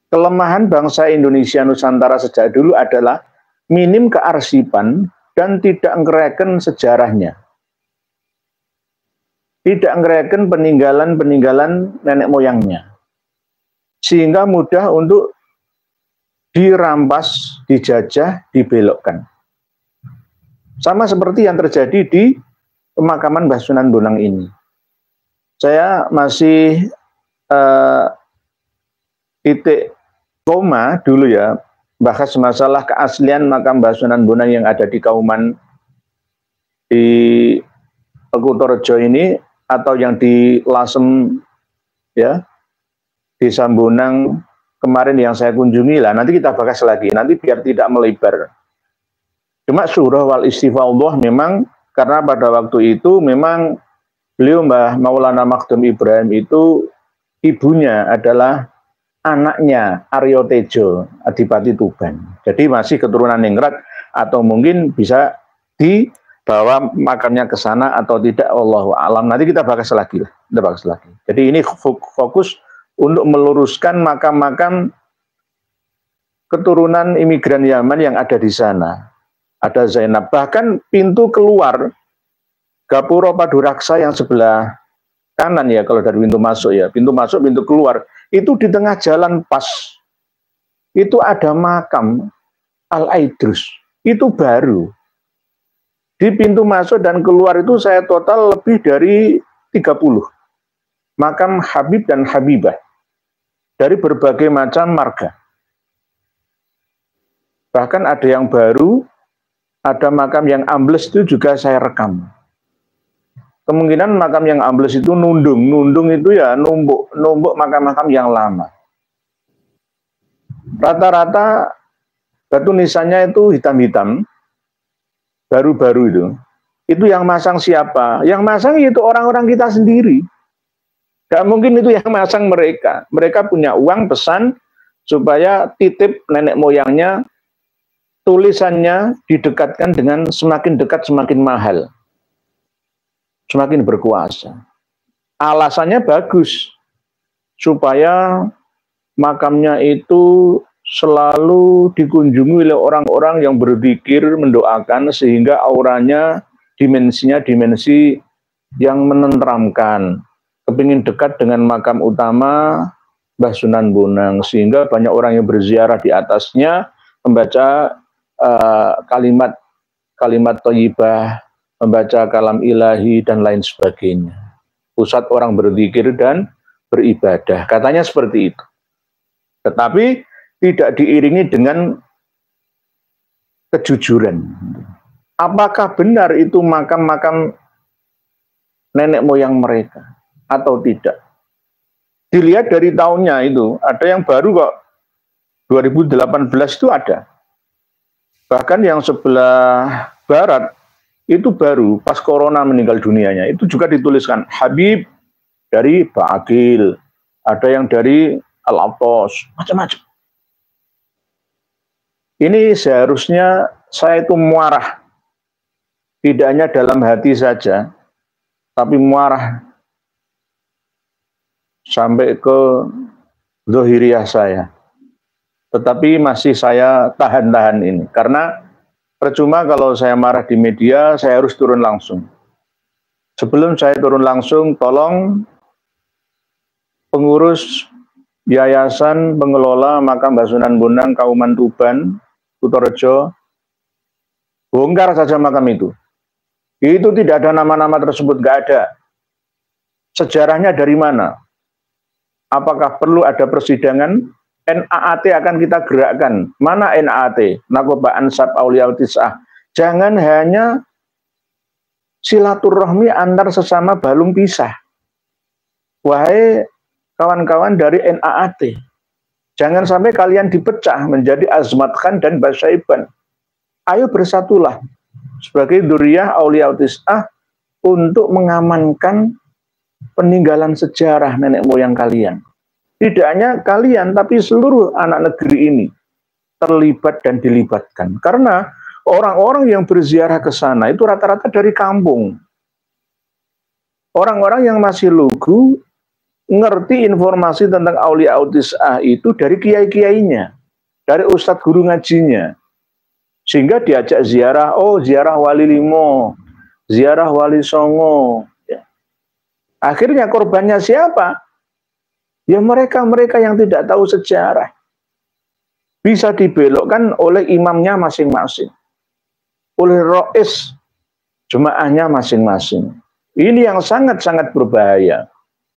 kelemahan bangsa Indonesia Nusantara sejak dulu adalah minim kearsipan dan tidak ngereken sejarahnya. Tidak ngereken peninggalan-peninggalan nenek moyangnya. Sehingga mudah untuk dirampas, dijajah, dibelokkan. Sama seperti yang terjadi di pemakaman Mbah Sunan Bonang ini. Saya masih titik koma dulu ya, bahas masalah keaslian makam Mbah Sunan Bonang yang ada di Kauman di Kutorejo ini, atau yang di Lasem ya, di Sambonang kemarin yang saya kunjungi lah. Nanti kita bahas lagi, nanti biar tidak melebar. Cuma surah wal istifallah memang, karena pada waktu itu memang beliau Mbah Maulana Makdum Ibrahim itu ibunya adalah anaknya Aryo Tejo, Adipati Tuban. Jadi masih keturunan ningrat, atau mungkin bisa dibawa makamnya ke sana atau tidak, wallahu alam. Nanti kita bahas lagi lah, kita bahas lagi. Jadi ini fokus untuk meluruskan makam-makam keturunan imigran Yaman yang ada di sana. Ada Zainab, bahkan pintu keluar Gapura Paduraksa yang sebelah kanan ya, kalau dari pintu masuk ya, pintu masuk, pintu keluar, itu di tengah jalan pas, itu ada makam Al-Aidrus, itu baru. Di pintu masuk dan keluar itu saya total lebih dari 30 makam Habib dan Habibah dari berbagai macam marga. Bahkan ada yang baru, ada makam yang ambles itu juga saya rekam. Kemungkinan makam yang ambles itu nundung itu ya numbuk makam-makam yang lama. Rata-rata batu nisannya itu hitam-hitam, baru-baru itu. Itu yang masang siapa? Yang masang itu orang-orang kita sendiri. Gak mungkin itu yang masang mereka. Mereka punya uang, pesan supaya titip nenek moyangnya, tulisannya didekatkan dengan semakin dekat semakin mahal, semakin berkuasa. Alasannya bagus, supaya makamnya itu selalu dikunjungi oleh orang-orang yang berzikir, mendoakan, sehingga auranya, dimensinya dimensi yang menenteramkan. Kepingin dekat dengan makam utama Mbah Sunan Bonang, sehingga banyak orang yang berziarah di atasnya, membaca kalimat thayyibah, membaca kalam ilahi dan lain sebagainya. Pusat orang berzikir dan beribadah, katanya seperti itu. Tetapi tidak diiringi dengan kejujuran. Apakah benar itu makam-makam nenek moyang mereka atau tidak? Dilihat dari tahunnya itu, ada yang baru kok, 2018 itu ada. Bahkan yang sebelah barat itu baru pas corona meninggal dunianya, itu juga dituliskan Habib dari Ba'agil, ada yang dari Al-Atos, macam-macam. Ini seharusnya saya itu muarah, tidak hanya dalam hati saja, tapi muarah sampai ke zahiriyah saya. Tetapi masih saya tahan-tahan ini, karena percuma kalau saya marah di media, saya harus turun langsung. Sebelum saya turun langsung, tolong pengurus Yayasan Pengelola Makam Mbah Sunan Bonang Kauman Tuban, Kutorejo, bongkar saja makam itu. Itu tidak ada nama-nama tersebut, nggak ada. Sejarahnya dari mana? Apakah perlu ada persidangan? NAAT akan kita gerakkan. Mana NAAT? Nakoba Ansab Auliya Tis'ah. Jangan hanya silaturahmi antar sesama balung pisah. Wahai kawan-kawan dari NAAT, jangan sampai kalian dipecah menjadi Azmat Khan dan Basyaiban. Ayo bersatulah sebagai dzurriyyah Auliya Tis'ah untuk mengamankan peninggalan sejarah nenek moyang kalian. Tidak hanya kalian, tapi seluruh anak negeri ini terlibat dan dilibatkan. Karena orang-orang yang berziarah ke sana itu rata-rata dari kampung. Orang-orang yang masih lugu, ngerti informasi tentang Aulia Tis'ah itu dari kiai-kiainya, dari ustadz guru ngajinya. Sehingga diajak ziarah, oh ziarah Wali Limo, ziarah Wali Songo. Ya. Akhirnya korbannya siapa? Ya mereka-mereka yang tidak tahu sejarah. Bisa dibelokkan oleh imamnya masing-masing, oleh rois jemaahnya masing-masing. Ini yang sangat-sangat berbahaya.